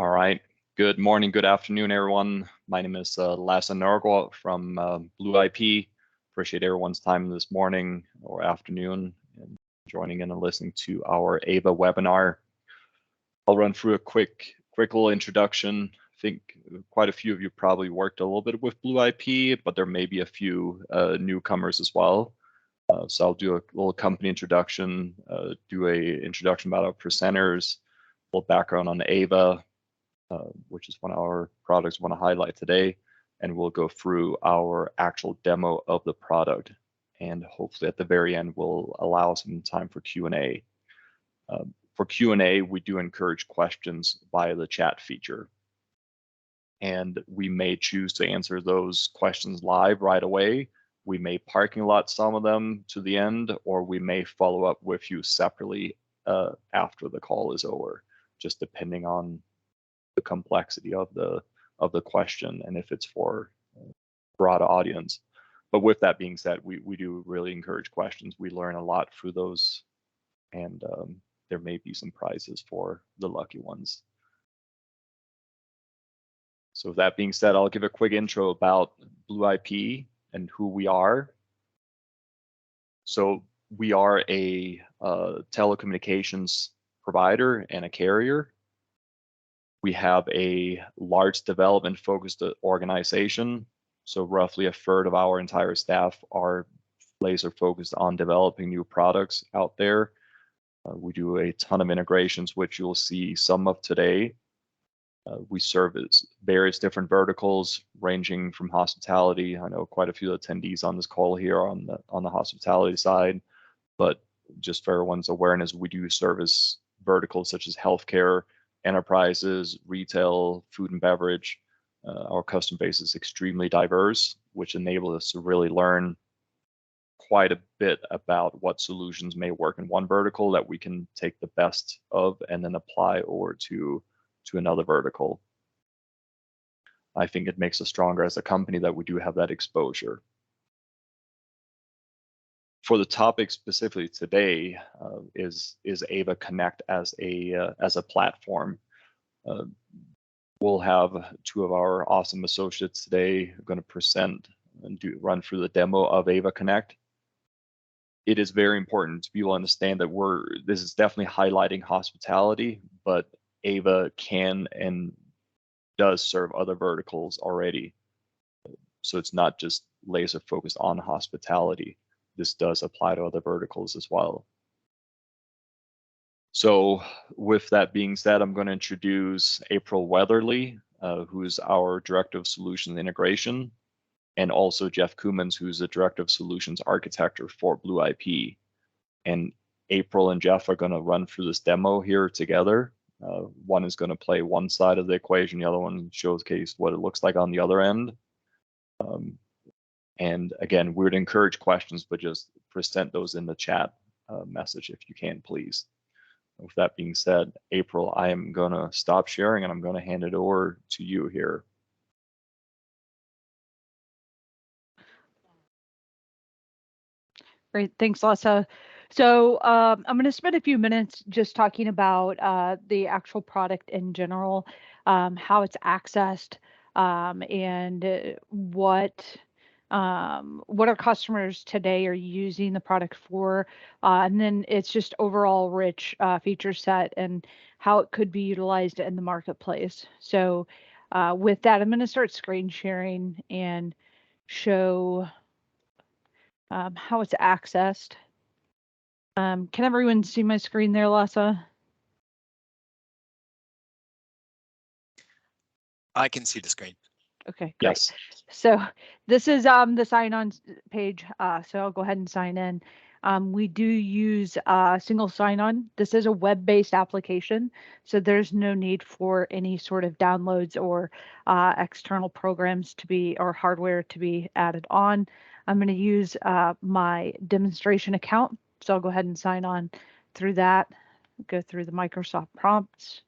All right. Good morning, good afternoon, everyone. My name is Lasse Norgaard from Blue IP. Appreciate everyone's time this morning or afternoon and joining in and listening to our AIVA webinar. I'll run through a quick little introduction. I think quite a few of you probably worked a little bit with Blue IP, but there may be a few newcomers as well. So I'll do a little company introduction, do a introduction about our presenters, a little background on AIVA, which is one of our products I want to highlight today, and we'll go through our actual demo of the product, and hopefully at the very end we'll allow some time for Q&A. For Q&A, we do encourage questions via the chat feature, and we may choose to answer those questions live right away. We may parking lot some of them to the end, or we may follow up with you separately after the call is over, just depending on the complexity of the question and if it's for a broad audience. But with that being said, we do really encourage questions. We learn a lot through those, and there may be some prizes for the lucky ones. So with that being said, I'll give a quick intro about Blue IP and who we are. So we are a telecommunications provider and a carrier. We have a large development focused organization. So roughly a third of our entire staff are laser focused on developing new products out there. We do a ton of integrations, which you'll see some of today. We service various different verticals ranging from hospitality. I know quite a few attendees on this call here on the hospitality side, but just for everyone's awareness, we do service verticals such as healthcare, enterprises, retail, food and beverage. Our customer base is extremely diverse, which enables us to really learn quite a bit about what solutions may work in one vertical that we can take the best of and then apply over to another vertical. I think it makes us stronger as a company that we do have that exposure. For the topic specifically today is AIVA Connect as a platform. We'll have two of our awesome associates today who are going to present and run through the demo of AIVA Connect. It is very important to be able to understand that this is definitely highlighting hospitality, but AIVA can and does serve other verticals already. So it's not just laser focused on hospitality. This does apply to other verticals as well. So with that being said, I'm going to introduce April Weatherly, who's our Director of Solutions Integration, and also Jeff Coomans, who's the Director of Solutions Architecture for Blue IP. And April and Jeff are going to run through this demo here together. One is going to play one side of the equation, the other one showcase what it looks like on the other end. And again, we would encourage questions, but just present those in the chat message if you can, please. With that being said, April, I am going to stop sharing and I'm going to hand it over to you here. Great, thanks, Lasse. So I'm going to spend a few minutes just talking about the actual product in general, how it's accessed, and what our customers today are using the product for, and then it's just overall rich feature set and how it could be utilized in the marketplace. So with that, I'm going to start screen sharing and show how it's accessed. Can everyone see my screen there, Lasse? I can see the screen. Okay, great. Yes. So this is the sign-on page. So I'll go ahead and sign in. We do use single sign-on. This is a web-based application, so there's no need for any sort of downloads or external programs to be or hardware to be added on. I'm going to use my demonstration account, so I'll go ahead and sign on through that. Go through the Microsoft prompts.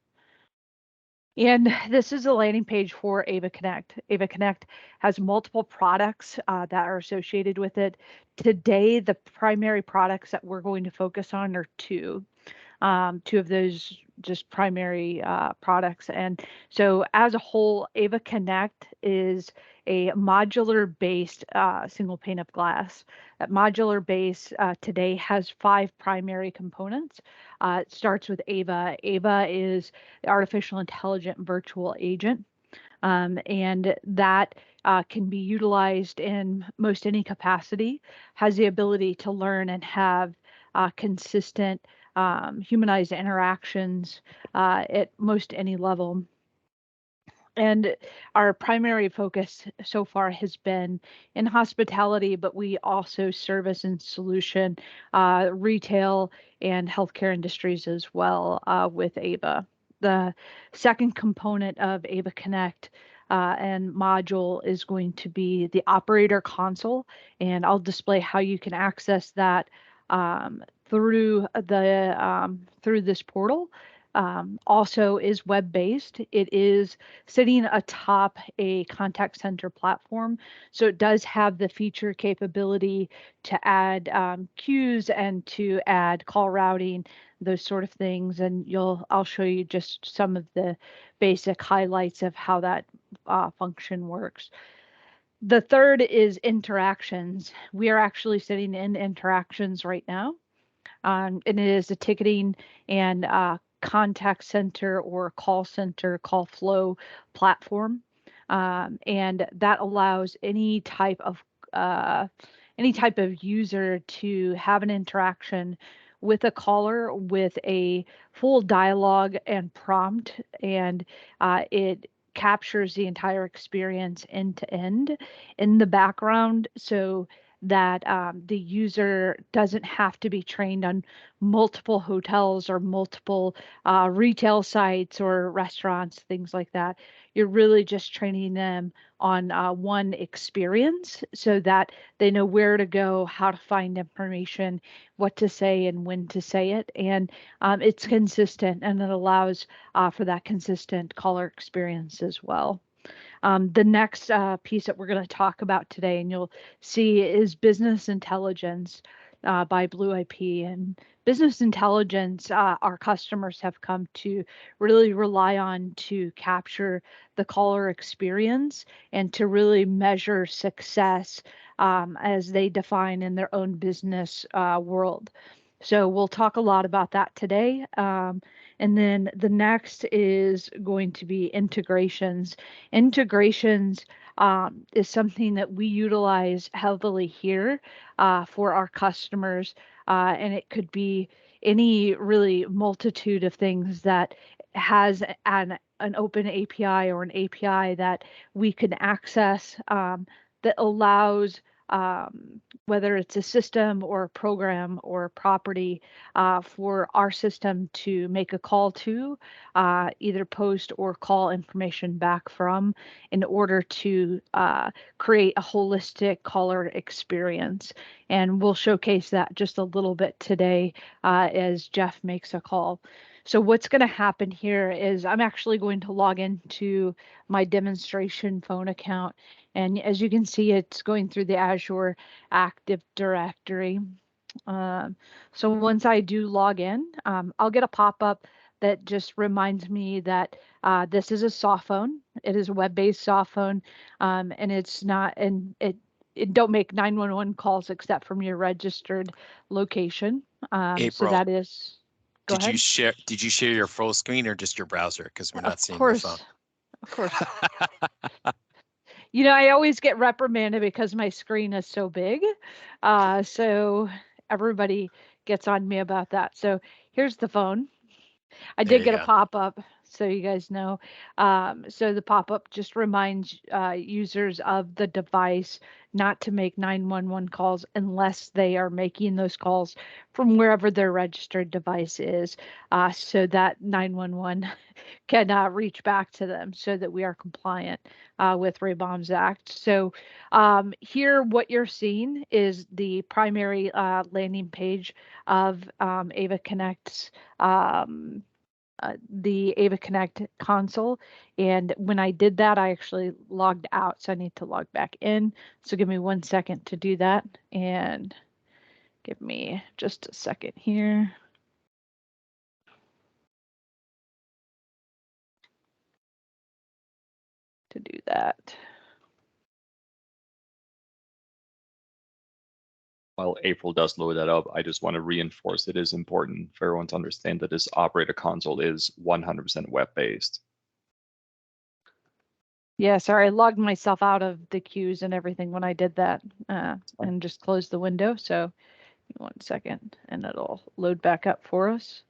And this is a landing page for AIVA Connect. AIVA Connect has multiple products that are associated with it. Today, the primary products that we're going to focus on are two. Two of those just primary products. And so as a whole, AIVA Connect is a modular based single pane of glass. That modular base today has 5 primary components. It starts with AIVA. AIVA is the artificial intelligent virtual agent. And that can be utilized in most any capacity, has the ability to learn and have consistent humanized interactions at most any level. And our primary focus so far has been in hospitality, but we also service and solution retail and healthcare industries as well with AIVA. The second component of AIVA Connect and module is going to be the operator console, and I'll display how you can access that through this portal. Also is web-based. It is sitting atop a contact center platform, so it does have the feature capability to add queues and to add call routing, those sort of things. And I'll show you just some of the basic highlights of how that function works. The third is interactions. We are actually sitting in interactions right now. And it is a ticketing and contact center or call center, call flow platform. And that allows any type of user to have an interaction with a caller with a full dialogue and prompt, and it captures the entire experience end to end in the background, so that the user doesn't have to be trained on multiple hotels or multiple retail sites or restaurants, things like that. You're really just training them on one experience so that they know where to go, how to find information, what to say, and when to say it. And it's consistent, and it allows for that consistent caller experience as well. The next piece that we're going to talk about today, and you'll see, is business intelligence by Blue IP. And business intelligence, our customers have come to really rely on to capture the caller experience and to really measure success as they define in their own business world. So we'll talk a lot about that today. And then the next is going to be integrations. Integrations is something that we utilize heavily here for our customers. And it could be any really multitude of things that has an open API or an API that we can access that allows whether it's a system or a program or a property for our system to make a call to, either post or call information back from, in order to create a holistic caller experience. And we'll showcase that just a little bit today as Jeff makes a call. So what's going to happen here is I'm actually going to log into my demonstration phone account. And as you can see, it's going through the Azure Active Directory. So once I do log in, I'll get a pop-up that just reminds me that this is a soft phone. It is a web-based soft phone, and it's not, and it don't make 911 calls except from your registered location. April, so that is. Go ahead. Did you share your full screen or just your browser? Because we're not seeing your phone. Of course. You know, I always get reprimanded because my screen is so big. So everybody gets on me about that. So here's the phone. I did get a pop-up, so you guys know. So the pop-up just reminds users of the device not to make 911 calls unless they are making those calls from wherever their registered device is, so that 911 can reach back to them, so that we are compliant with Ray-Bombs Act. So here, what you're seeing is the primary landing page of AIVA Connect's the AIVA Connect console. And when I did that, I actually logged out, so I need to log back in. So give me 1 second to do that, and give me just a second here. to do that. While April does load that up, I just want to reinforce it is important for everyone to understand that this operator console is 100% web-based. Yeah, sorry, I logged myself out of the queues and everything when I did that and just closed the window. So 1 second and it'll load back up for us.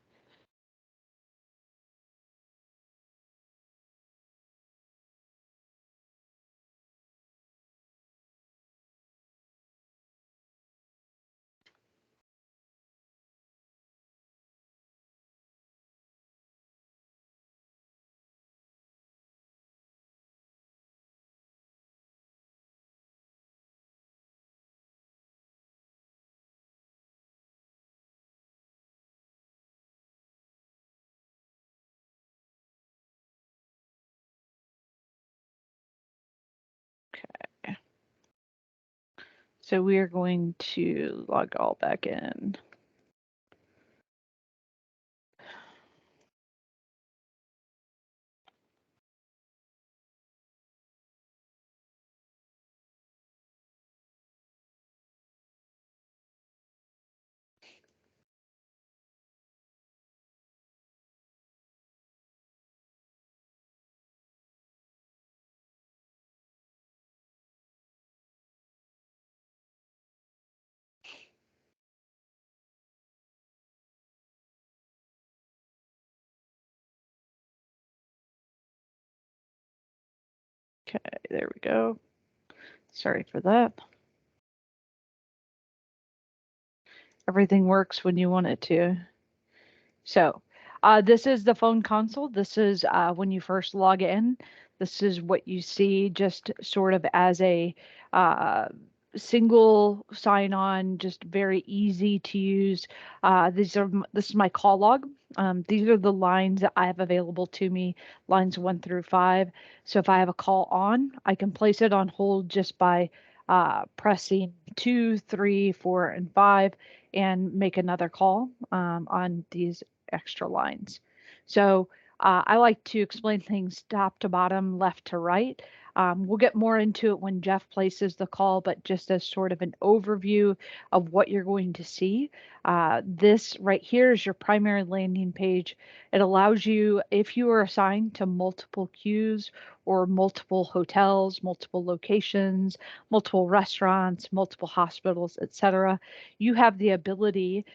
Okay. So we are going to log all back in. Okay, there we go. Sorry for that. Everything works when you want it to. So this is the phone console. This is when you first log in. This is what you see just sort of as a single sign-on, just very easy to use. This is my call log. These are the lines that I have available to me, lines 1 through 5. So if I have a call on, I can place it on hold just by pressing 2, 3, 4, and 5 and make another call on these extra lines. So I like to explain things top to bottom, left to right. We'll get more into it when Jeff places the call, but just as sort of an overview of what you're going to see. This right here is your primary landing page. It allows you, if you are assigned to multiple queues or multiple hotels, multiple locations, multiple restaurants, multiple hospitals, etc., you have the ability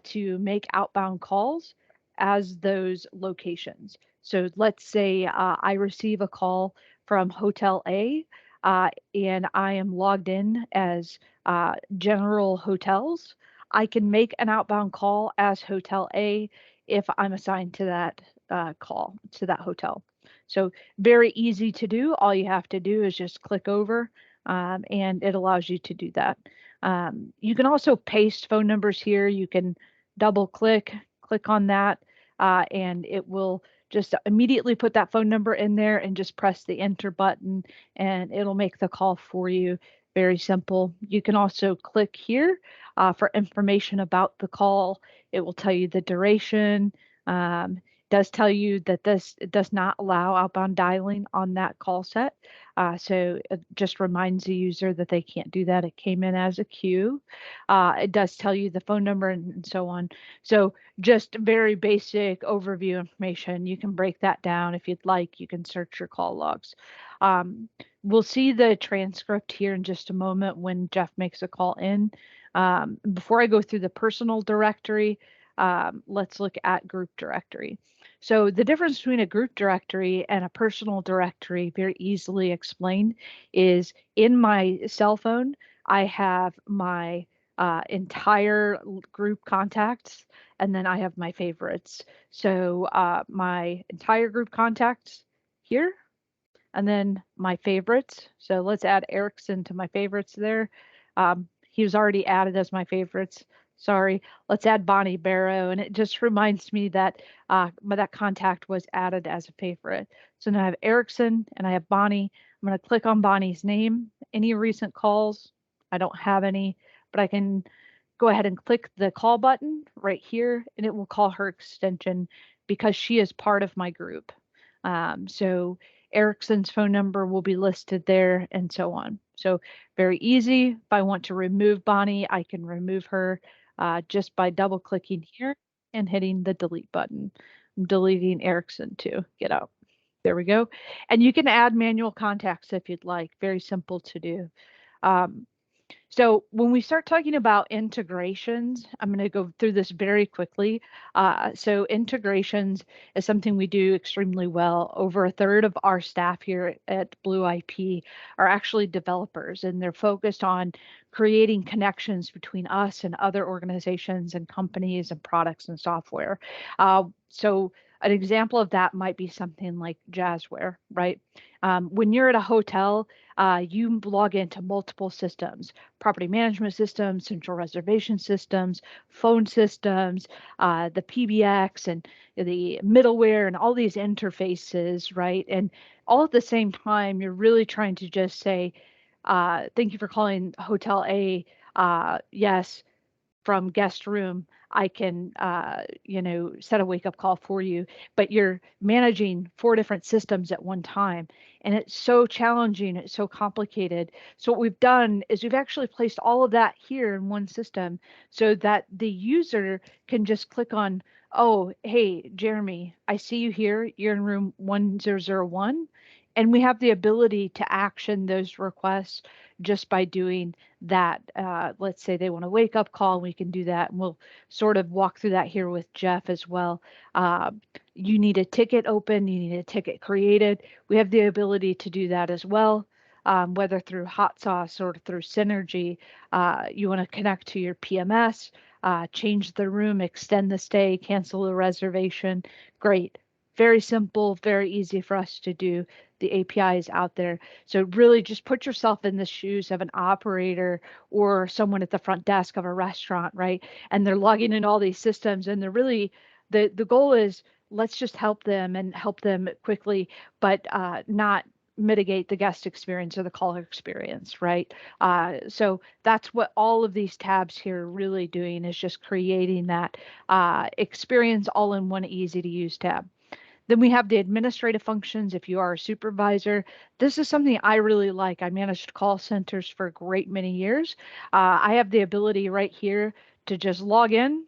to make outbound calls as those locations. So let's say I receive a call from Hotel A and I am logged in as General Hotels. I can make an outbound call as Hotel A if I'm assigned to that call to that hotel. So very easy to do. All you have to do is just click over and it allows you to do that. You can also paste phone numbers here. You can double click on that, and it will just immediately put that phone number in there and just press the enter button and it'll make the call for you. Very simple. You can also click here for information about the call. It will tell you the duration. Does tell you that this does not allow outbound dialing on that call set. So it just reminds the user that they can't do that. It came in as a queue. It does tell you the phone number and so on. So just very basic overview information. You can break that down if you'd like. You can search your call logs. We'll see the transcript here in just a moment when Jeff makes a call in. Before I go through the personal directory, let's look at group directory. So the difference between a group directory and a personal directory, very easily explained, is in my cell phone, I have my entire group contacts, and then I have my favorites. So my entire group contacts here, and then my favorites. So let's add Erickson to my favorites there. He was already added as my favorites. Sorry. Let's add Bonnie Barrow. And it just reminds me that that contact was added as a favorite. So now I have Erickson and I have Bonnie. I'm going to click on Bonnie's name. Any recent calls? I don't have any, but I can go ahead and click the call button right here and it will call her extension because she is part of my group. So Erickson's phone number will be listed there, and so on. So very easy. If I want to remove Bonnie, I can remove her just by double clicking here and hitting the delete button. I'm deleting Erickson too. Get out. There we go. And you can add manual contacts if you'd like. Very simple to do. So when we start talking about integrations, I'm going to go through this very quickly. So integrations is something we do extremely well. Over a third of our staff here at Blue IP are actually developers, and they're focused on creating connections between us and other organizations and companies and products and software. So an example of that might be something like Jazzware, right? When you're at a hotel, you log into multiple systems, property management systems, central reservation systems, phone systems, the PBX and the middleware and all these interfaces, right? And all at the same time, you're really trying to just say, thank you for calling Hotel A. Yes, from guest room, I can, set a wake up call for you, but you're managing 4 different systems at one time. And it's so challenging. It's so complicated. So what we've done is we've actually placed all of that here in one system so that the user can just click on, oh, hey, Jeremy, I see you here. You're in room 1001. And we have the ability to action those requests just by doing that. Let's say they want a wake up call, we can do that. And we'll sort of walk through that here with Jeff as well. You need a ticket open, you need a ticket created. We have the ability to do that as well. Whether through Hot Sauce or through Synergy, you want to connect to your PMS, change the room, extend the stay, cancel the reservation. Great. Very simple, very easy for us to do. The API is out there. So really just put yourself in the shoes of an operator or someone at the front desk of a restaurant, right? And they're logging in all these systems, and they're really, the goal is let's just help them and help them quickly, but not mitigate the guest experience or the caller experience, right? So that's what all of these tabs here are really doing, is just creating that experience all in one easy to use tab. Then we have the administrative functions. If you are a supervisor, this is something I really like. I managed call centers for a great many years. I have the ability right here to just log in.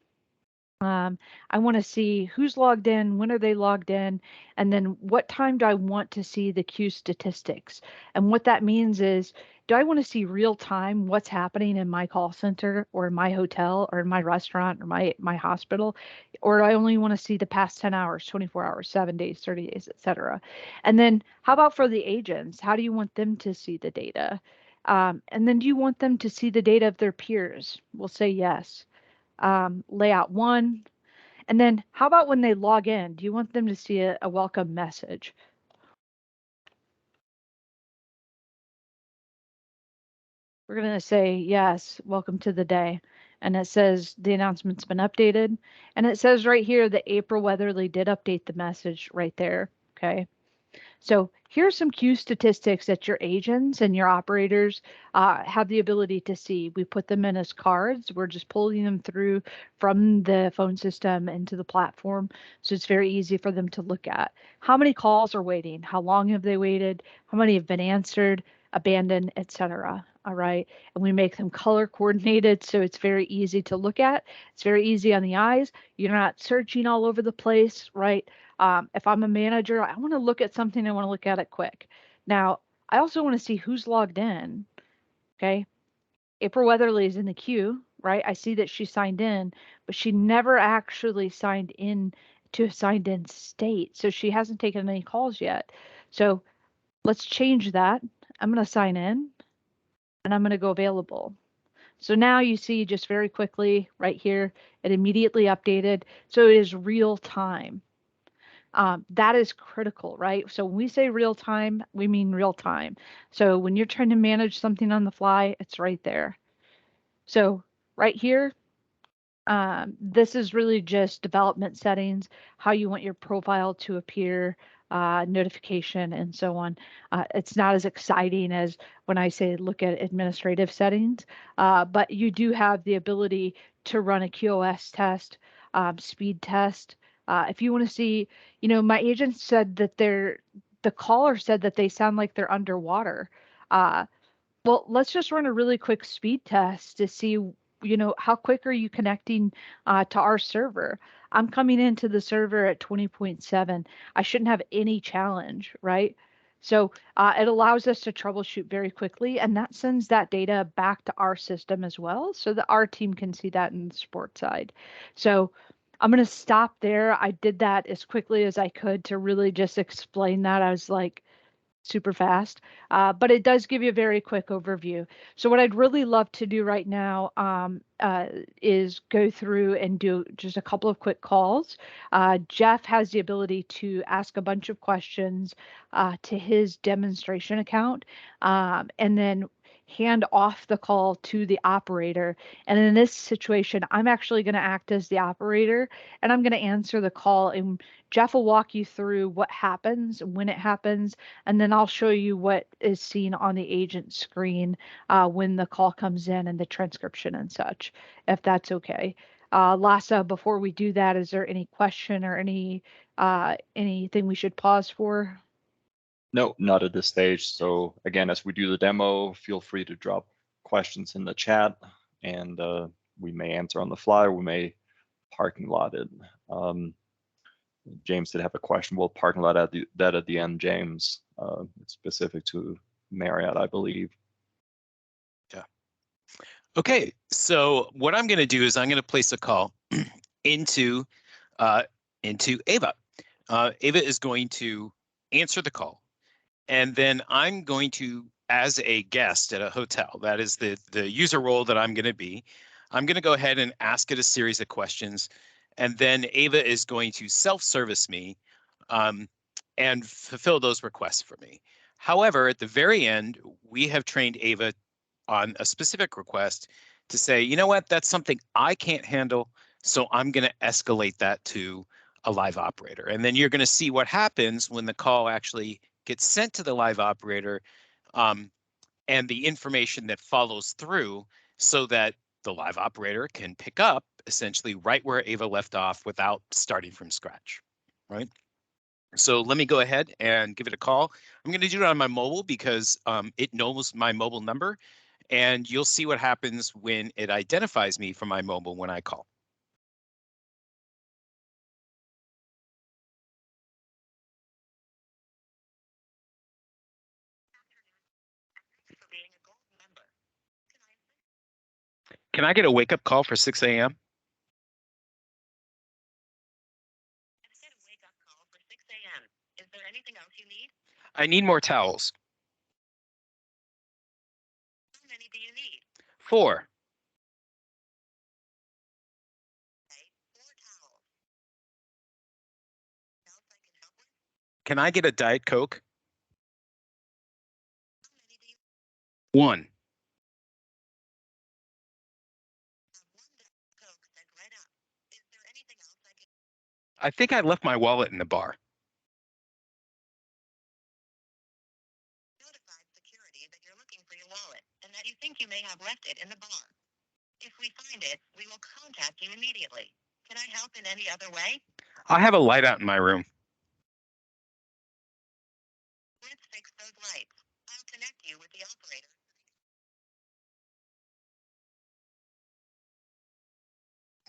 I want to see who's logged in, when are they logged in, and then what time do I want to see the queue statistics. And what that means is, do I want to see real time what's happening in my call center or in my hotel or in my restaurant or my hospital, or do I only want to see the past 10 hours, 24 hours, 7 days, 30 days, etc. And then how about for the agents? How do you want them to see the data? And then do you want them to see the data of their peers? We'll say yes. Layout 1. And then how about when they log in? Do you want them to see a welcome message? We're going to say, yes, welcome to the day. And it says the announcement's been updated. And it says right here that April Weatherly did update the message right there. Okay. So here's some queue statistics that your agents and your operators have the ability to see. We put them in as cards. We're just pulling them through from the phone system into the platform. So it's very easy for them to look at. How many calls are waiting? How long have they waited? How many have been answered, abandoned, etc. All right. And we make them color coordinated, so it's very easy to look at. It's very easy on the eyes. You're not searching all over the place, right? If I'm a manager, I want to look at something, I want to look at it quick. Now, I also want to see who's logged in. Okay. April Weatherly is in the queue, right? I see that she signed in, but she never actually signed in to a signed in state. So she hasn't taken any calls yet. So let's change that. I'm going to sign in and I'm going to go available. So now you see just very quickly right here, it immediately updated. So it is real time. That is critical, right? So when we say real time, we mean real time. So when you're trying to manage something on the fly, it's right there. So right here, this is really just development settings, how you want your profile to appear, notification, and so on. It's not as exciting as when I say look at administrative settings, but you do have the ability to run a QoS test, speed test. If you want to see, my agent said that the caller said that they sound like they're underwater. Well, let's just run a really quick speed test to see, how quick are you connecting to our server? I'm coming into the server at 20.7. I shouldn't have any challenge, right? So it allows us to troubleshoot very quickly, and that sends that data back to our system as well, so that our team can see that in the support side. So I'm going to stop there. I did that as quickly as I could to really just explain that. I was like, super fast, but it does give you a very quick overview. So what I'd really love to do right now is go through and do just a couple of quick calls. Jeff has the ability to ask a bunch of questions to his demonstration account, and then hand off the call to the operator. And in this situation, I'm actually going to act as the operator, and I'm going to answer the call, and Jeff will walk you through what happens, when it happens, and then I'll show you what is seen on the agent screen when the call comes in and the transcription and such, if that's okay. Lasse, before we do that, is there any question or anything we should pause for? No, not at this stage. So again, as we do the demo, feel free to drop questions in the chat, and we may answer on the fly, or we may parking lot it. James did have a question. We'll parking lot at the end, James. It's specific to Marriott, I believe. Yeah. Okay, so what I'm going to do is I'm going to place a call into AIVA. AIVA is going to answer the call, and then I'm going to, as a guest at a hotel, that is the user role that I'm going to be, I'm going to go ahead and ask it a series of questions, and then AIVA is going to self-service me and fulfill those requests for me. However, at the very end, we have trained AIVA on a specific request to say, you know what, that's something I can't handle, so I'm going to escalate that to a live operator. And then you're going to see what happens when the call actually gets sent to the live operator, and the information that follows through, so that the live operator can pick up essentially right where AIVA left off without starting from scratch, right? So let me go ahead and give it a call. I'm going to do it on my mobile because it knows my mobile number, and you'll see what happens when it identifies me from my mobile when I call. Can I get a wake-up call for 6 a.m.? Is there anything else you need? I need more towels. How many do you need? 4. Okay, 4 towels. Else I can help with? Can I get a Diet Coke? How many do you 1. have? 1 Diet Coke sent right up. Is there anything else I can I think I left my wallet in the bar. notify security that you're looking for your wallet and that you think you may have left it in the bar? If we find it, we will contact you immediately. Can I help in any other way? I have a light out in my room. Let's fix those lights. I'll connect you with the operator.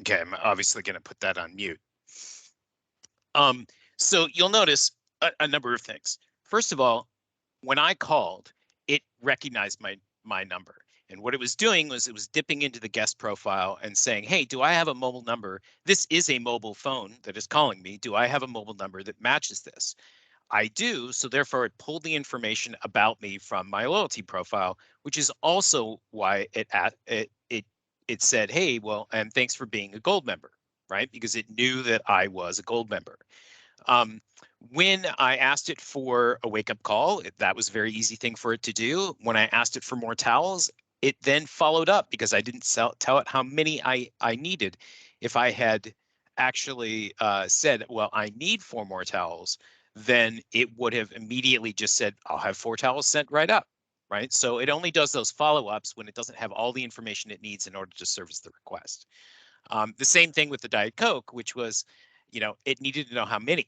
Okay, I'm obviously going to put that on mute. So you'll notice a number of things. First of all, when I called, it recognized my number. And what it was doing was it was dipping into the guest profile and saying, hey, do I have a mobile number? This is a mobile phone that is calling me. Do I have a mobile number that matches this? I do. So therefore, it pulled the information about me from my loyalty profile, which is also why it said, hey, well, and thanks for being a gold member, right? Because it knew that I was a gold member. When I asked it for a wake-up call, that was a very easy thing for it to do. When I asked it for more towels, it then followed up because I didn't tell it how many I needed. If I had actually said, well, I need 4 more towels, then it would have immediately just said, I'll have 4 towels sent right up, right? So it only does those follow-ups when it doesn't have all the information it needs in order to service the request. The same thing with the Diet Coke, which was, it needed to know how many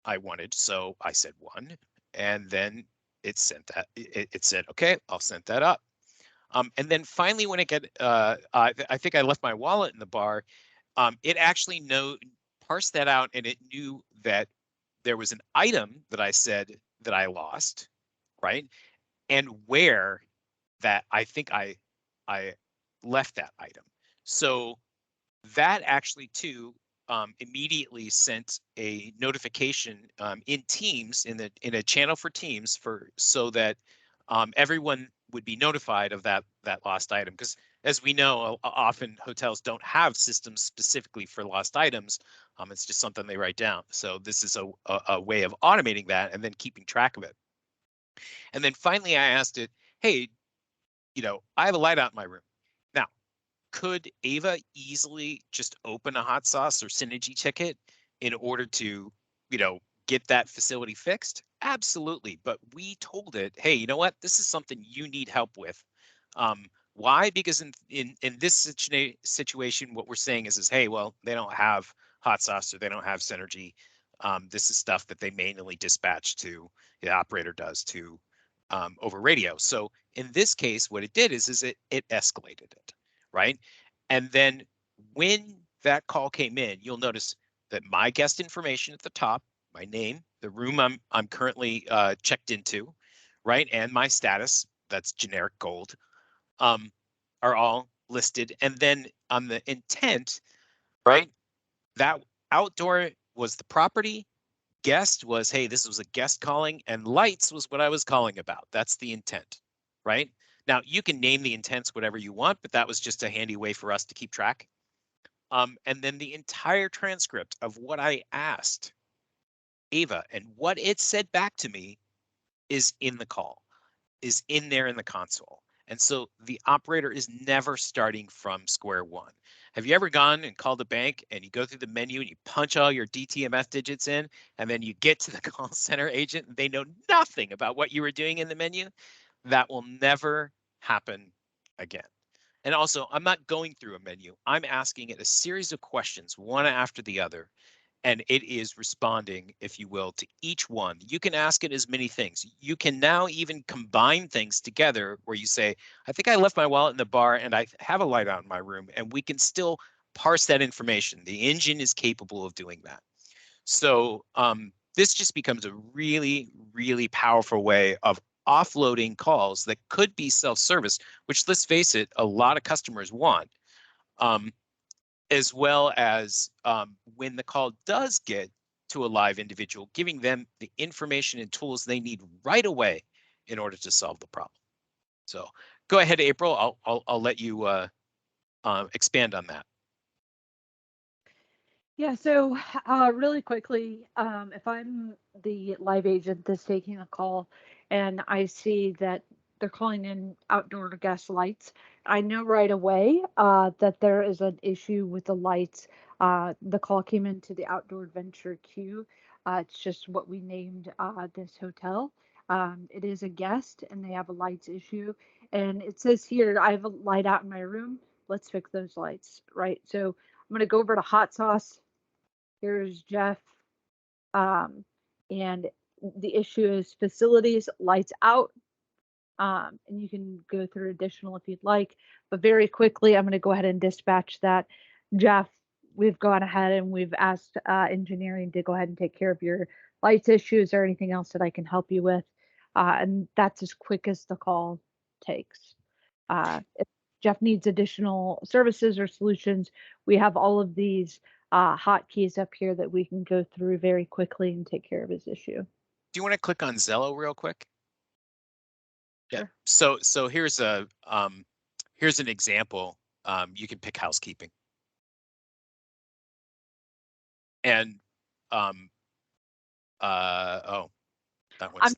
I wanted. So I said 1. and then it sent that. It said, okay, I'll send that up. And then finally, when it I think I left my wallet in the bar. It actually parsed that out, and it knew that there was an item that I said that I lost, right? And where that I think I left that item. So that actually too immediately sent a notification in Teams, in a channel for Teams, so that everyone would be notified of that lost item. Because as we know, often hotels don't have systems specifically for lost items. It's just something they write down. So this is a way of automating that and then keeping track of it. And then finally, I asked it, hey, I have a light out in my room. Now, could AIVA easily just open a hot sauce or Synergy ticket in order to, get that facility fixed? Absolutely. But we told it, hey, you know what? This is something you need help with. Why? Because in this situation, what we're saying is, hey, well, they don't have hot sauce or they don't have Synergy. This is stuff that they manually dispatch to, the operator does to over radio. So in this case, what it did is it escalated it, right? And then when that call came in, you'll notice that my guest information at the top, my name, the room I'm currently checked into, right, and my status, that's generic gold, are all listed. And then on the intent, right, that outdoor was the property, guest was, hey, this was a guest calling, and lights was what I was calling about. That's the intent, right? Now, you can name the intents whatever you want, but that was just a handy way for us to keep track. And then the entire transcript of what I asked AIVA and what it said back to me is in the call, is in there in the console. And so the operator is never starting from square one. Have you ever gone and called a bank and you go through the menu and you punch all your DTMF digits in, and then you get to the call center agent and they know nothing about what you were doing in the menu? That will never happen again. And also, I'm not going through a menu. I'm asking it a series of questions, one after the other, and it is responding, if you will, to each one. You can ask it as many things. You can now even combine things together where you say, I think I left my wallet in the bar and I have a light out in my room, and we can still parse that information. The engine is capable of doing that. So this just becomes a really, really powerful way of offloading calls that could be self-service, which, let's face it, a lot of customers want. As well as when the call does get to a live individual, giving them the information and tools they need right away in order to solve the problem. So go ahead, April. I'll let you expand on that. Yeah, so really quickly, if I'm the live agent that's taking a call and I see that they're calling in outdoor guest lights, I know right away that there is an issue with the lights. The call came into the outdoor adventure queue. It's just what we named this hotel. It is a guest and they have a lights issue. And it says here, I have a light out in my room. Let's fix those lights, right? So I'm going to go over to hot sauce. Here's Jeff. And the issue is facilities, lights out. And you can go through additional if you'd like. But very quickly, I'm going to go ahead and dispatch that. Jeff, we've gone ahead and we've asked engineering to go ahead and take care of your lights issues or anything else that I can help you with. And that's as quick as the call takes. If Jeff needs additional services or solutions, we have all of these hotkeys up here that we can go through very quickly and take care of his issue. Do you want to click on Zello real quick? Sure. Yeah. So here's an example. You can pick housekeeping. And I'm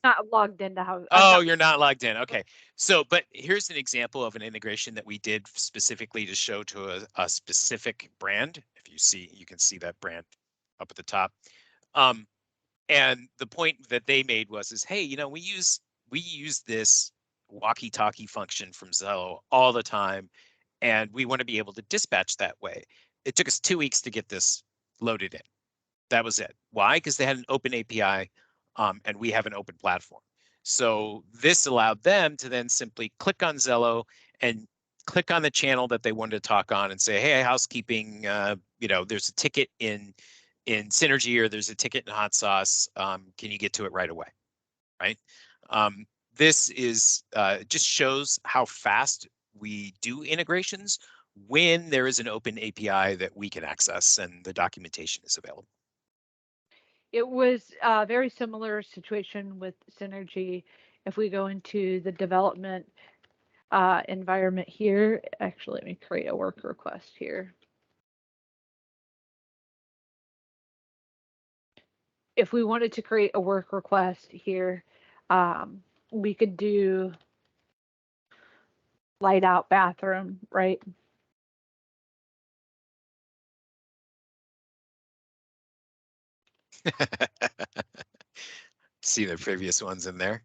not logged into how. You're not logged in. Okay. So, but here's an example of an integration that we did specifically to show to a specific brand. If you see, you can see that brand up at the top. And the point that they made was, hey, we use this walkie-talkie function from Zello all the time, and we want to be able to dispatch that way. It took us 2 weeks to get this loaded in. That was it. Why? Because they had an open API and we have an open platform. So this allowed them to then simply click on Zello and click on the channel that they wanted to talk on and say, hey, housekeeping, you know, there's a ticket in Synergy, or there's a ticket in Hot Sauce. Can you get to it right away? Right. This is just shows how fast we do integrations when there is an open API that we can access and the documentation is available. It was a very similar situation with Synergy. If we go into the development environment here, actually, let me create a work request here. If we wanted to create a work request here, we could do light out bathroom, right? See the previous ones in there.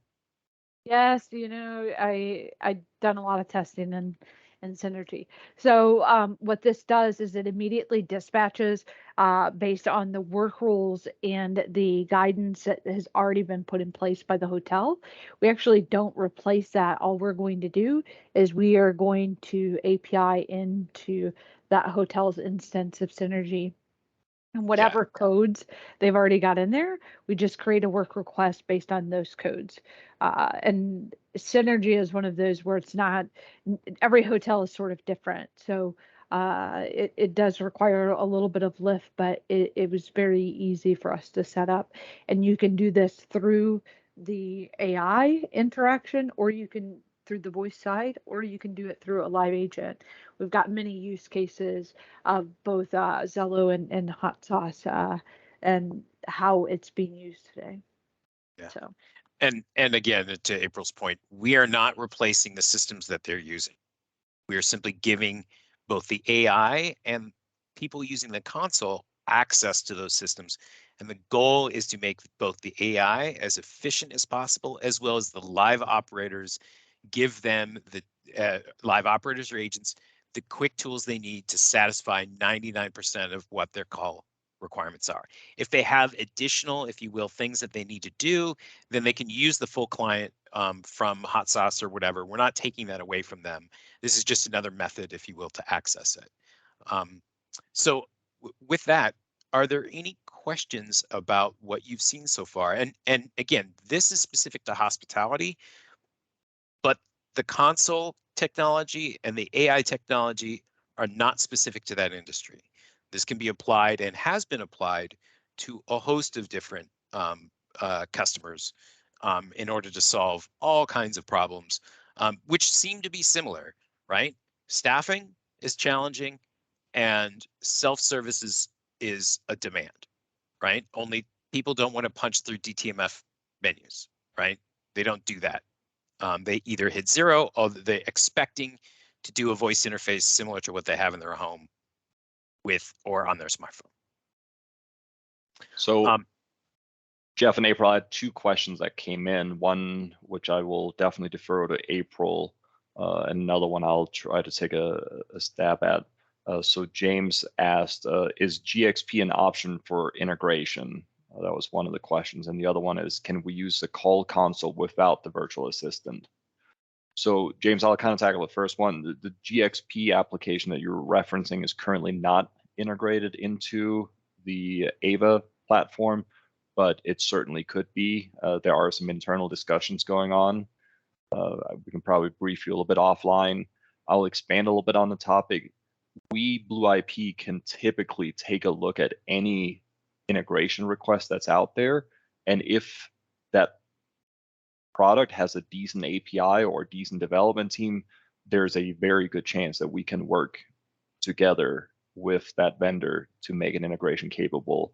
Yes, you know, I done a lot of testing in Synergy. So what this does is it immediately dispatches based on the work rules and the guidance that has already been put in place by the hotel. We actually don't replace that. All we're going to do is we are going to API into that hotel's instance of Synergy. And whatever codes they've already got in there, we just create a work request based on those codes. And Synergy is one of those where it's not, every hotel is sort of different. So it does require a little bit of lift, but it was very easy for us to set up. And you can do this through the AI interaction, or you can through the voice side, or you can do it through a live agent. We've got many use cases of both Zello and Hot Sauce and how it's being used today. Yeah. So. And again, to April's point, we are not replacing the systems that they're using. We are simply giving both the AI and people using the console access to those systems. And the goal is to make both the AI as efficient as possible, as well as the live operators, give them the live operators or agents the quick tools they need to satisfy 99% of what their call requirements are. If they have additional, if you will, things that they need to do, then they can use the full client from Hot Sauce or whatever. We're not taking that away from them. This is just another method, if you will, to access it. So with that, are there any questions about what you've seen so far? And again, this is specific to hospitality, but the console technology and the AI technology are not specific to that industry. This can be applied and has been applied to a host of different customers in order to solve all kinds of problems, which seem to be similar, right? Staffing is challenging and self-service is a demand, right? Only people don't want to punch through DTMF menus, right? They don't do that. They either hit 0 or they're expecting to do a voice interface similar to what they have in their home with or on their smartphone. So Jeff and April, I had two questions that came in. One, which I will definitely defer to April, and another one I'll try to take a stab at. So James asked, is GXP an option for integration? That was one of the questions. And the other one is, can we use the call console without the virtual assistant? So James, I'll kind of tackle the first one. The GXP application that you're referencing is currently not integrated into the AIVA platform, but it certainly could be. There are some internal discussions going on. We can probably brief you a little bit offline. I'll expand a little bit on the topic. We, Blue IP, can typically take a look at any integration request that's out there, and if that product has a decent API or a decent development team, there's a very good chance that we can work together with that vendor to make an integration capable.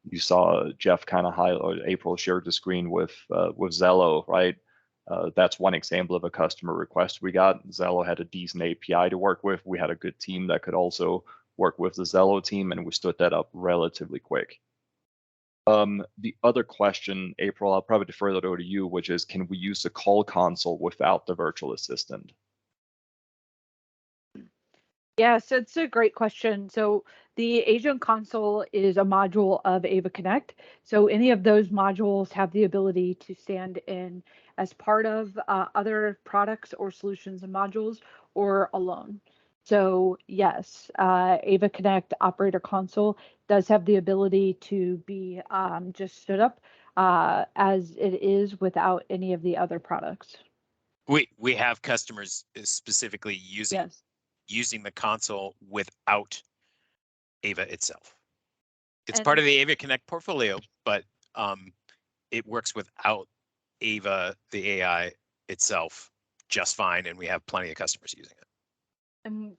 You saw Jeff kind of highlight, April shared the screen with Zello, right? That's one example of a customer request we got. Zello had a decent API to work with. We had a good team that could also work with the Zello team, and we stood that up relatively quick. The other question, April, I'll probably defer that over to you, which is, can we use the call console without the virtual assistant? Yes, it's a great question. So the Agent Console is a module of AIVA Connect. So any of those modules have the ability to stand in as part of other products or solutions and modules or alone. So yes, AIVA Connect Operator Console does have the ability to be just stood up as it is without any of the other products. We have customers specifically Yes. using the console without AIVA itself. It's And part of the AIVA Connect portfolio, but it works without AIVA, the AI itself, just fine, and we have plenty of customers using it. and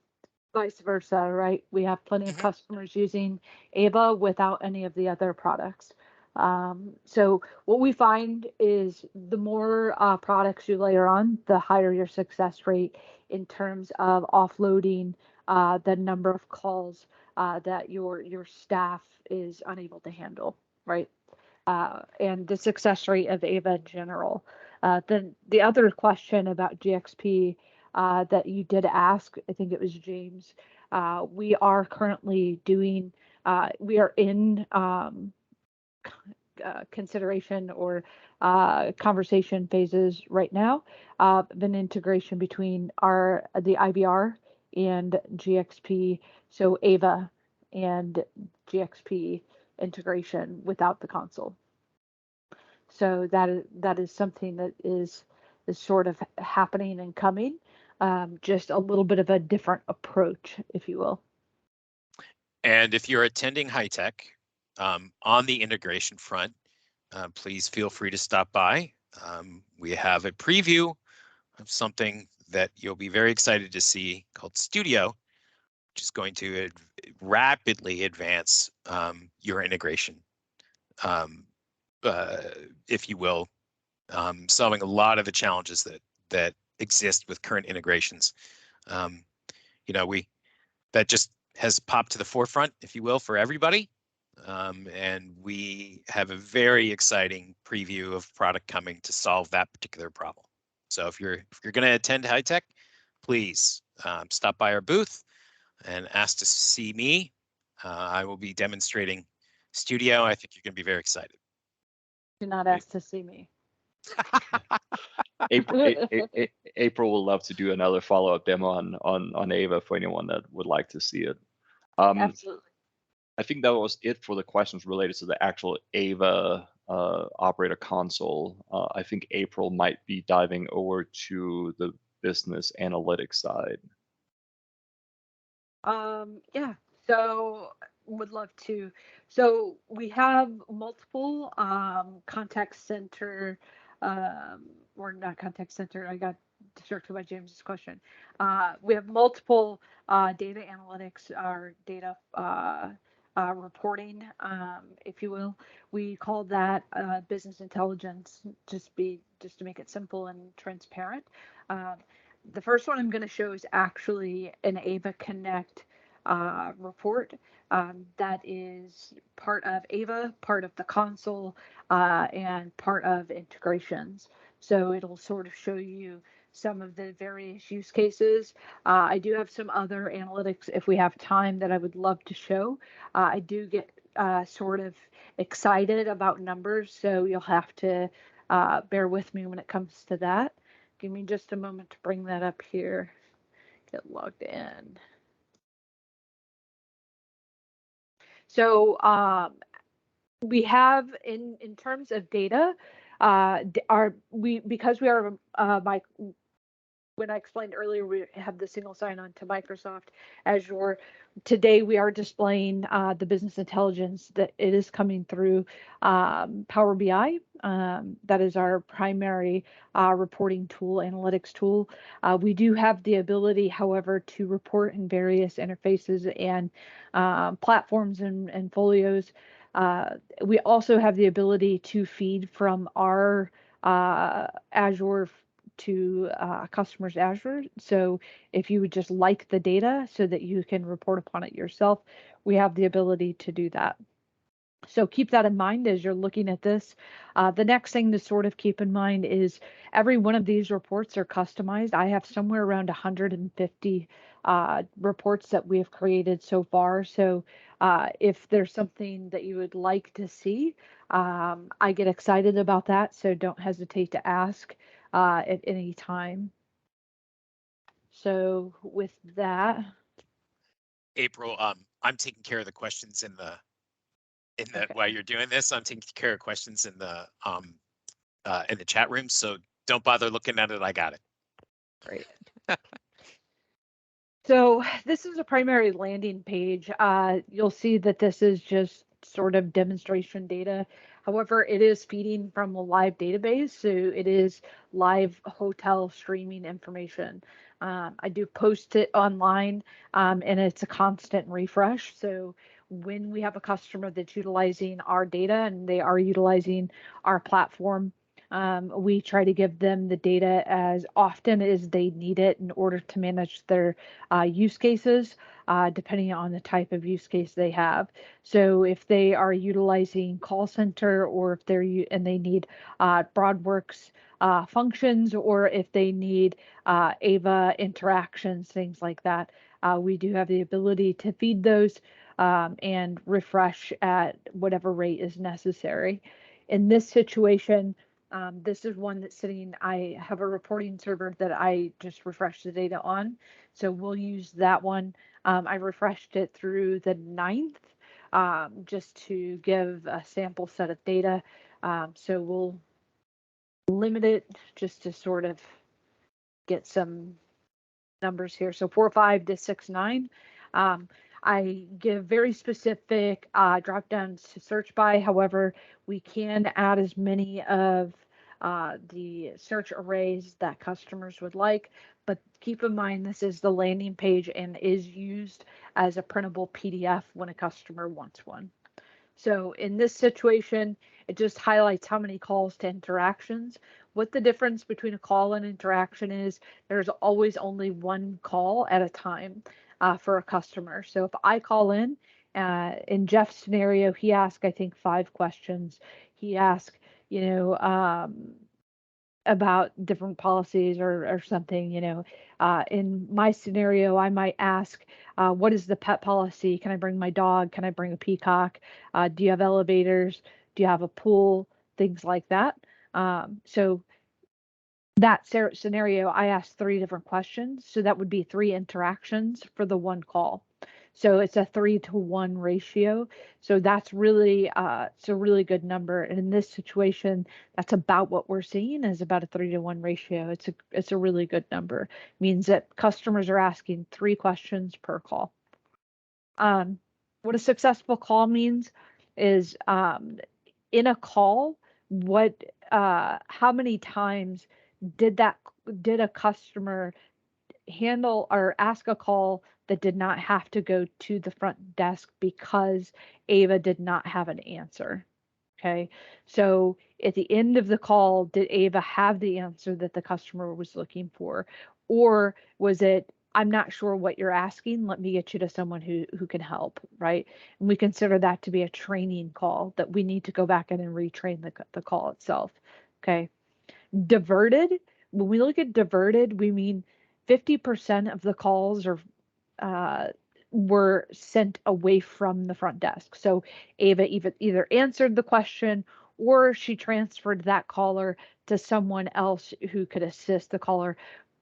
vice versa, right? We have plenty of Mhm. customers using AIVA without any of the other products. So what we find is the more products you layer on, the higher your success rate in terms of offloading the number of calls that your staff is unable to handle, right? And the success rate of AIVA in general. Then the other question about GXP that you did ask, I think it was James. We are currently doing, we are in consideration or conversation phases right now of an integration between the IVR and GXP, so AIVA and GXP integration without the console. So that is something that is sort of happening and coming, just a little bit of a different approach, if you will. And if you're attending High Tech on the integration front, please feel free to stop by. We have a preview of something that you'll be very excited to see called Studio, which is going to rapidly advance your integration, if you will, solving a lot of the challenges that exist with current integrations. You know, that just has popped to the forefront, if you will, for everybody. And we have a very exciting preview of product coming to solve that particular problem. So if you're going to attend High Tech, please stop by our booth and ask to see me. I will be demonstrating Studio. I think you're going to be very excited. Do not ask to see me. April will love to do another follow-up demo on AIVA for anyone that would like to see it. Absolutely. I think that was it for the questions related to the actual AIVA operator console. I think April might be diving over to the business analytics side. Yeah, so would love to. So we have multiple contact center, or not contact center. I got distracted by James's question. We have multiple data analytics or data reporting, if you will. We call that business intelligence, just to make it simple and transparent. The first one I'm going to show is actually an AIVA Connect report that is part of AIVA, part of the console, and part of integrations. So it'll sort of show you some of the various use cases. I do have some other analytics if we have time that I would love to show. I do get sort of excited about numbers, so you'll have to bear with me when it comes to that. Give me just a moment to bring that up here. Get logged in. So we have in terms of data, because we are when I explained earlier, we have the single sign-on to Microsoft Azure. Today, we are displaying the business intelligence that it is coming through Power BI. That is our primary reporting tool, analytics tool. We do have the ability, however, to report in various interfaces and platforms and folios. We also have the ability to feed from our Azure to customers Azure. So if you would just like the data so that you can report upon it yourself, we have the ability to do that. So keep that in mind as you're looking at this. The next thing to sort of keep in mind is every one of these reports are customized. I have somewhere around 150 reports that we have created so far. So if there's something that you would like to see, I get excited about that. So don't hesitate to ask at any time. So with that, April, I'm taking care of the questions in the Okay. while you're doing this. I'm taking care of questions in the chat room, so don't bother looking at it. I got it. Great. So this is a primary landing page. You'll see that this is just sort of demonstration data. However, it is feeding from a live database, so it is live hotel streaming information. I do post it online, and it's a constant refresh. So when we have a customer that's utilizing our data and they are utilizing our platform, we try to give them the data as often as they need it in order to manage their use cases, depending on the type of use case they have. So if they are utilizing call center, or if they're and they need BroadWorks functions, or if they need AIVA interactions, things like that, we do have the ability to feed those and refresh at whatever rate is necessary. In this situation, this is one that's sitting, I have a reporting server that I just refreshed the data on. So we'll use that one. I refreshed it through the 9th just to give a sample set of data. So we'll limit it just to sort of get some numbers here. So 4.5 to 6.9. I give very specific drop downs to search by. However, we can add as many of the search arrays that customers would like, but keep in mind this is the landing page and is used as a printable PDF when a customer wants one. So in this situation, it just highlights how many calls to interactions. What the difference between a call and interaction is, there's always only one call at a time for a customer. So if I call in Jeff's scenario, he asked, I think, 5 questions. He asked, you know, about different policies or something, you know. In my scenario, I might ask, what is the pet policy? Can I bring my dog? Can I bring a peacock? Do you have elevators? Do you have a pool? Things like that. So that scenario, I asked 3 different questions. So that would be 3 interactions for the one call. So it's a 3-to-1 ratio. So that's really, it's a really good number. And in this situation, that's about what we're seeing, is about a 3-to-1 ratio. It's a really good number. It means that customers are asking 3 questions per call. What a successful call means is in a call, how many times did a customer handle or ask a call that did not have to go to the front desk because AIVA did not have an answer. Okay, so at the end of the call, did AIVA have the answer that the customer was looking for? Or was it, I'm not sure what you're asking, let me get you to someone who can help, right? And we consider that to be a training call that we need to go back in and retrain the call itself. Okay, diverted, when we look at diverted, we mean 50% of the calls were sent away from the front desk. So AIVA either answered the question or she transferred that caller to someone else who could assist the caller.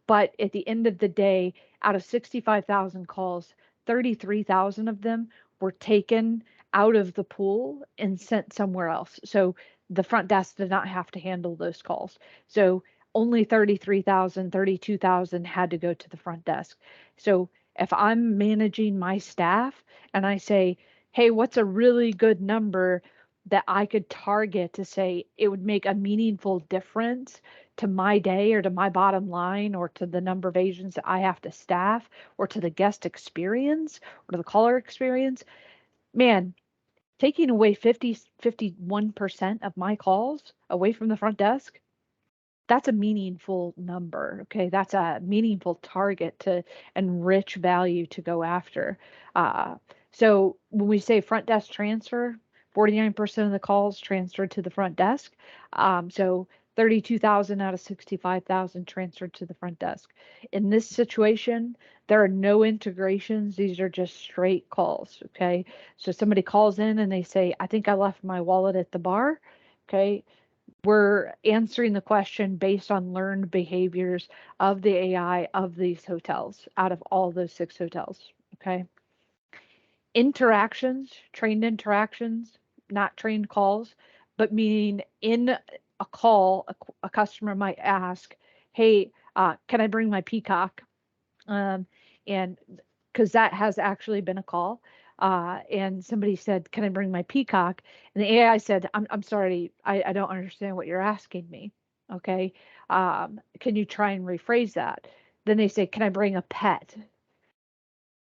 But at the end of the day, out of 65,000 calls, 33,000 of them were taken out of the pool and sent somewhere else. So the front desk did not have to handle those calls. So only 33,000, 32,000 had to go to the front desk. So if I'm managing my staff and I say, hey, what's a really good number that I could target to say it would make a meaningful difference to my day or to my bottom line or to the number of agents that I have to staff or to the guest experience or to the caller experience, man, taking away 51% of my calls away from the front desk, that's a meaningful number. Okay, that's a meaningful target to enrich value to go after. So when we say front desk transfer, 49% of the calls transferred to the front desk. So 32,000 out of 65,000 transferred to the front desk. In this situation, there are no integrations. These are just straight calls, okay? So somebody calls in and they say, I think I left my wallet at the bar, okay? We're answering the question based on learned behaviors of the AI of these hotels out of all those 6 hotels, okay? Interactions, trained interactions, not trained calls, but meaning in a call, a customer might ask, hey, can I bring my peacock? And because that has actually been a call. And somebody said, can I bring my peacock? And the AI said, I'm sorry, I don't understand what you're asking me. Okay. Can you try and rephrase that? Then they say, can I bring a pet?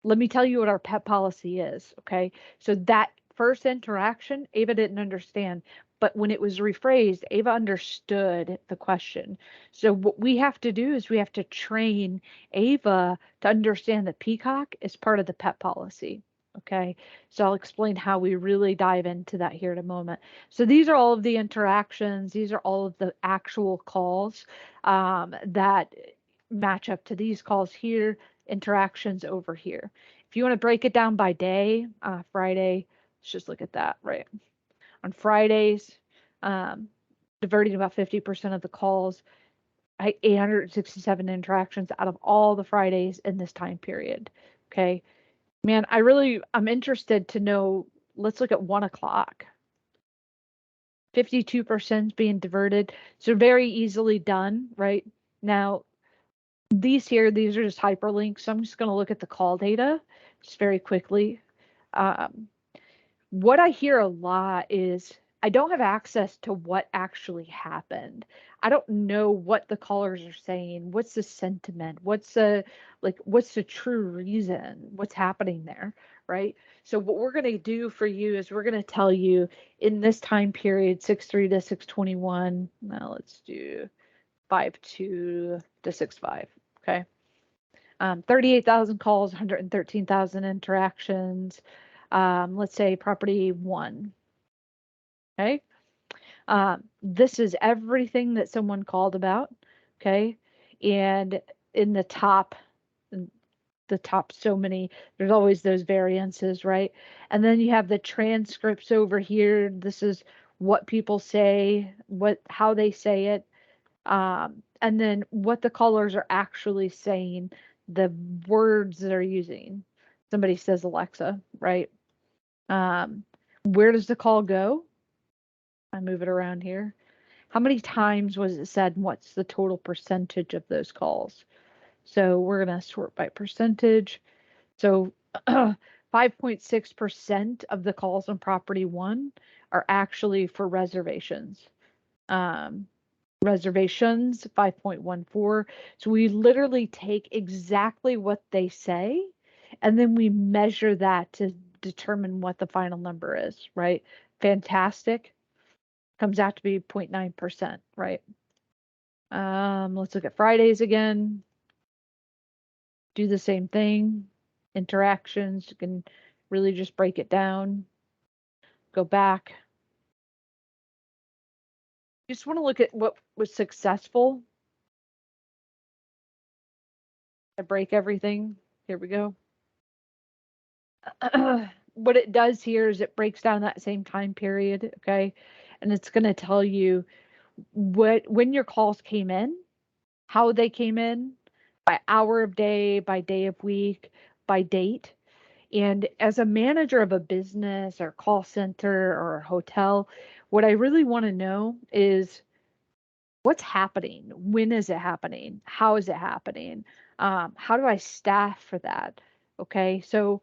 Let me tell you what our pet policy is. Okay. So that first interaction, Ava didn't understand. But when it was rephrased, Ava understood the question. So what we have to do is we have to train Ava to understand that peacock is part of the pet policy. Okay, so I'll explain how we really dive into that here in a moment. So these are all of the interactions. These are all of the actual calls that match up to these calls here, interactions over here. If you want to break it down by day, Friday, let's just look at that, right? On Fridays, diverting about 50% of the calls, 867 interactions out of all the Fridays in this time period. Okay, man, I'm interested to know. Let's look at 1 o'clock. 52% being diverted, so very easily done, right? Now, these are just hyperlinks, so I'm just going to look at the call data just very quickly. What I hear a lot is I don't have access to what actually happened. I don't know what the callers are saying. What's the sentiment? What's the true reason? What's happening there, right? So what we're going to do for you is we're going to tell you in this time period, 6/3 to 6/21. Now let's do 5/2 to 6/5. Okay. 38,000 calls, 113,000 interactions. Let's say property 1. Okay. This is everything that someone called about. Okay. And in the top, so many, there's always those variances, right? And then you have the transcripts over here. This is what people say, how they say it. And then what the callers are actually saying, the words they're using. Somebody says Alexa, right? Where does the call go? I move it around here. How many times was it said? And what's the total percentage of those calls? So we're going to sort by percentage. So 5.6% of the calls on property 1 are actually for reservations. Reservations 5.14. So we literally take exactly what they say and then we measure that to determine what the final number is, right? Fantastic. Comes out to be 0.9%, right? Let's look at Fridays again. Do the same thing. Interactions, you can really just break it down. Go back. Just want to look at what was successful. I break everything. Here we go. What it does here is it breaks down that same time period, okay? And it's going to tell you when your calls came in, how they came in, by hour of day, by day of week, by date. And as a manager of a business or call center or a hotel, what I really want to know is what's happening? When is it happening? How is it happening? How do I staff for that? Okay, so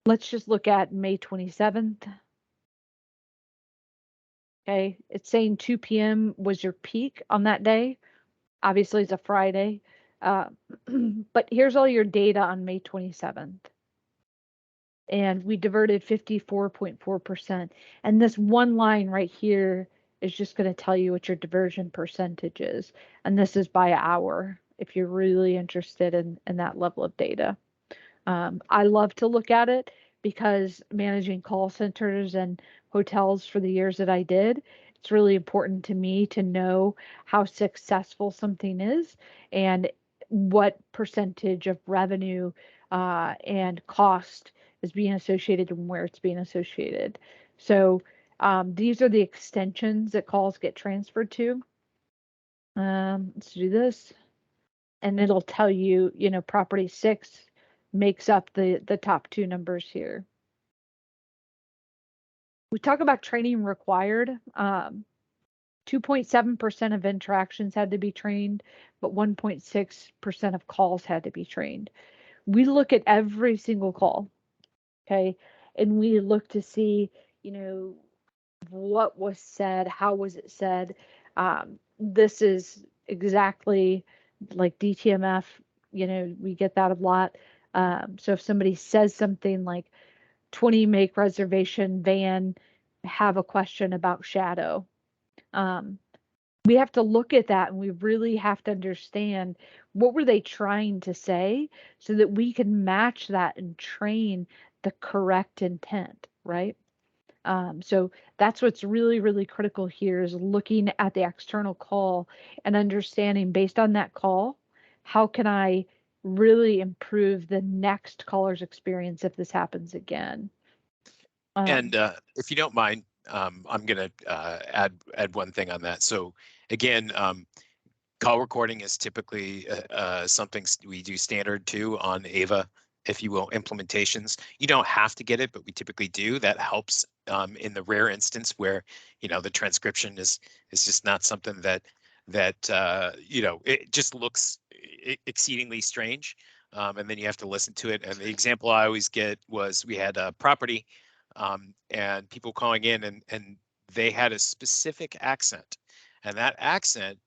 let's just look at May 27th. Okay, it's saying 2 p.m. was your peak on that day. Obviously, it's a Friday. But here's all your data on May 27th. And we diverted 54.4%. And this one line right here is just going to tell you what your diversion percentage is. And this is by hour, if you're really interested in that level of data. I love to look at it because managing call centers and hotels for the years that I did, it's really important to me to know how successful something is and what percentage of revenue and cost is being associated and where it's being associated. So these are the extensions that calls get transferred to. Let's do this. And it'll tell you, you know, property 6 makes up the top 2 numbers here. We talk about training required. 2.7% of interactions had to be trained, but 1.6% of calls had to be trained. We look at every single call, okay? And we look to see, you know, what was said, how was it said. This is exactly like DTMF, you know, we get that a lot. So if somebody says something like 20 make reservation van, have a question about shadow. We have to look at that and we really have to understand what were they trying to say so that we can match that and train the correct intent, right? So that's what's really, really critical here is looking at the external call and understanding based on that call, how can I really improve the next caller's experience if this happens again? And if you don't mind, I'm going to add one thing on that. So again, call recording is typically something we do standard to on AIVA, if you will, implementations. You don't have to get it, but we typically do. That helps in the rare instance where, you know, the transcription is just not something that you know, it just looks exceedingly strange. And then you have to listen to it. And the example I always get was we had a property and people calling in and they had a specific accent. And that accent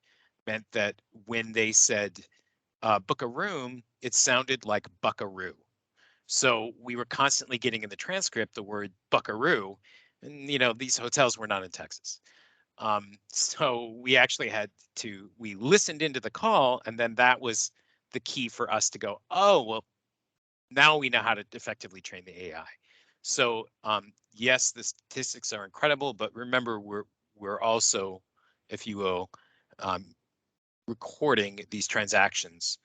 meant that when they said book a room, it sounded like buckaroo. So we were constantly getting in the transcript the word buckaroo, and you know, these hotels were not in Texas. So we actually we listened into the call, and then that was the key for us to go, oh, well, now we know how to effectively train the AI. So yes, the statistics are incredible, but remember, we're also, if you will, recording these transactions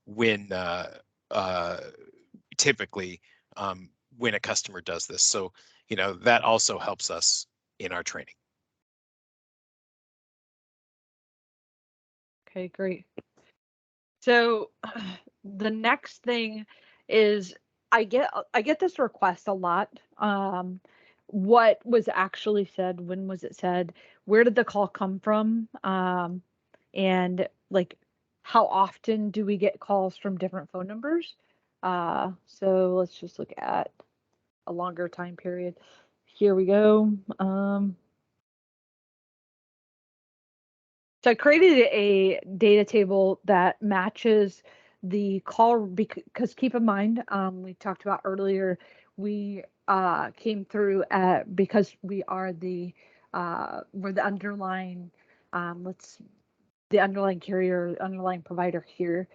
when typically when a customer does this. So, you know, that also helps us in our training. Okay, great. So the next thing is I get this request a lot. What was actually said? When was it said? Where did the call come from? And like, how often do we get calls from different phone numbers? So let's just look at a longer time period. Here we go. So I created a data table that matches the call because keep in mind, we talked about earlier, we came through because we are we're the underlying, the underlying carrier, underlying provider here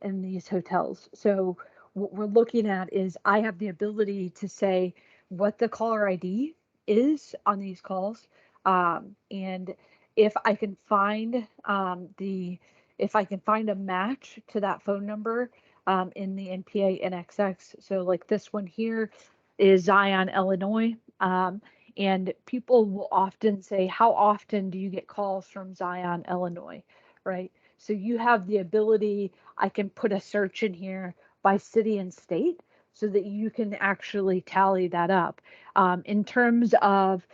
in these hotels. So what we're looking at is I have the ability to say what the caller ID is on these calls, and if I can find if I can find a match to that phone number in the NPA NXX. So like this one here is Zion, Illinois. And people will often say, how often do you get calls from Zion, Illinois, right? So you have the ability, I can put a search in here by city and state so that you can actually tally that up. In terms of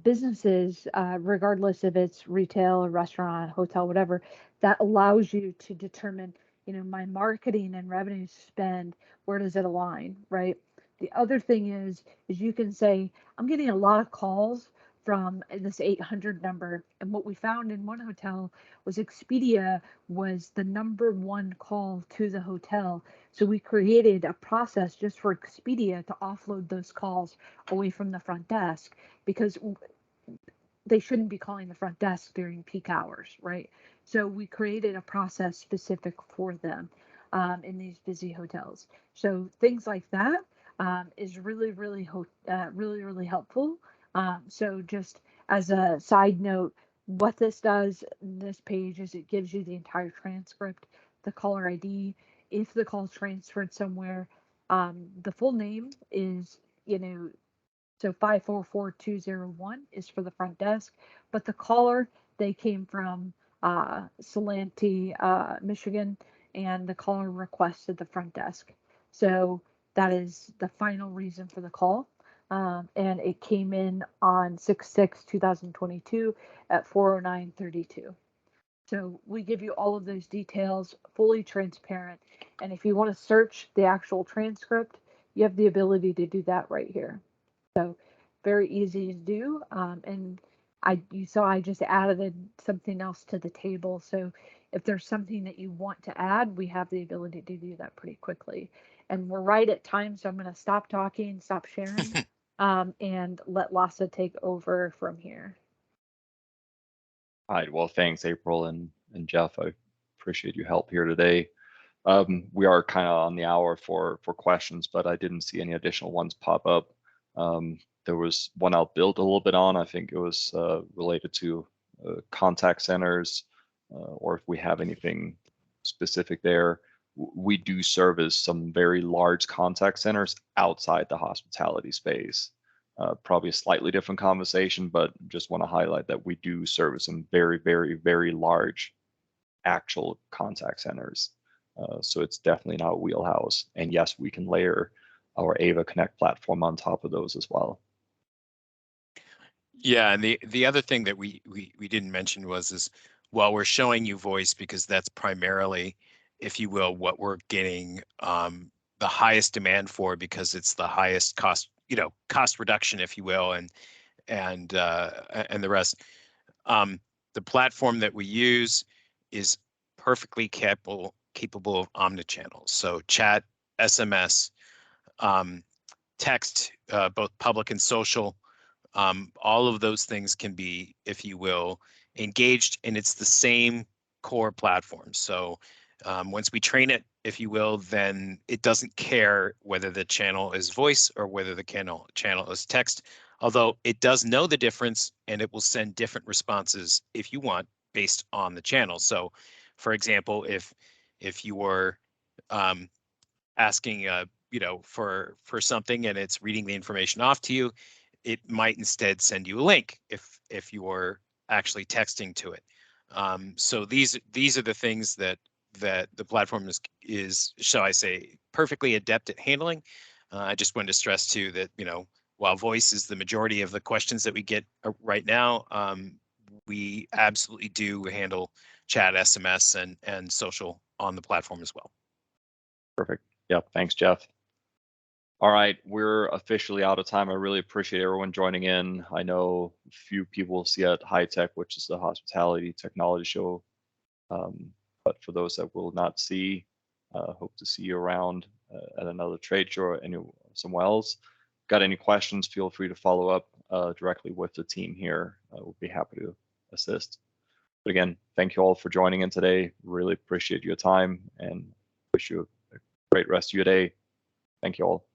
businesses, regardless if it's retail, or restaurant, hotel, whatever, that allows you to determine, you know, my marketing and revenue spend, where does it align, right? The other thing is you can say, I'm getting a lot of calls from this 800 number. And what we found in one hotel was Expedia was the #1 call to the hotel. So we created a process just for Expedia to offload those calls away from the front desk because they shouldn't be calling the front desk during peak hours, right? So we created a process specific for them in these busy hotels. So things like that is really, really helpful. So just as a side note, what this does, this page, is it gives you the entire transcript, the caller ID, if the call is transferred somewhere. The full name is, so 544201 is for the front desk, but the caller, they came from Salanti, Michigan, and the caller requested the front desk. So that is the final reason for the call. And it came in on 6/6/2022 at 4:09:32. So we give you all of those details, fully transparent. And if you want to search the actual transcript, you have the ability to do that right here. So very easy to do. And you saw I just added something else to the table. So if there's something that you want to add, we have the ability to do that pretty quickly. And we're right at time, so I'm going to stop talking, stop sharing, and let Lasse take over from here. All right, well, thanks, April and Jeff. I appreciate your help here today. We are kind of on the hour for questions, but I didn't see any additional ones pop up. There was one I'll build a little bit on. I think it was related to contact centers, or if we have anything specific there. We do service some very large contact centers outside the hospitality space. Probably a slightly different conversation, but just want to highlight that we do service some very, very, very large actual contact centers. So it's definitely in our wheelhouse. And yes, we can layer our AIVA Connect platform on top of those as well. Yeah, and the other thing that we didn't mention is while we're showing you voice, because that's primarily, if you will, what we're getting the highest demand for, because it's the highest cost, cost reduction, if you will, and the rest. The platform that we use is perfectly capable of omnichannel. So chat, SMS, text, both public and social. All of those things can be, if you will, engaged, and it's the same core platform. So once we train it, if you will, then it doesn't care whether the channel is voice or whether the channel is text, although it does know the difference, and it will send different responses if you want based on the channel. So for example, if you were asking for something and it's reading the information off to you, it might instead send you a link if you were actually texting to it. So these are the things that the platform is, shall I say, perfectly adept at handling. I just wanted to stress too that, while voice is the majority of the questions that we get right now, we absolutely do handle chat, SMS, and social on the platform as well. Perfect. Yep. Thanks, Jeff. All right, we're officially out of time. I really appreciate everyone joining in. I know a few people will see at High Tech, which is the hospitality technology show. But for those that will not see, hope to see you around at another trade show or somewhere else. Got any questions, feel free to follow up directly with the team here. We'll be happy to assist. But again, thank you all for joining in today. Really appreciate your time and wish you a great rest of your day. Thank you all.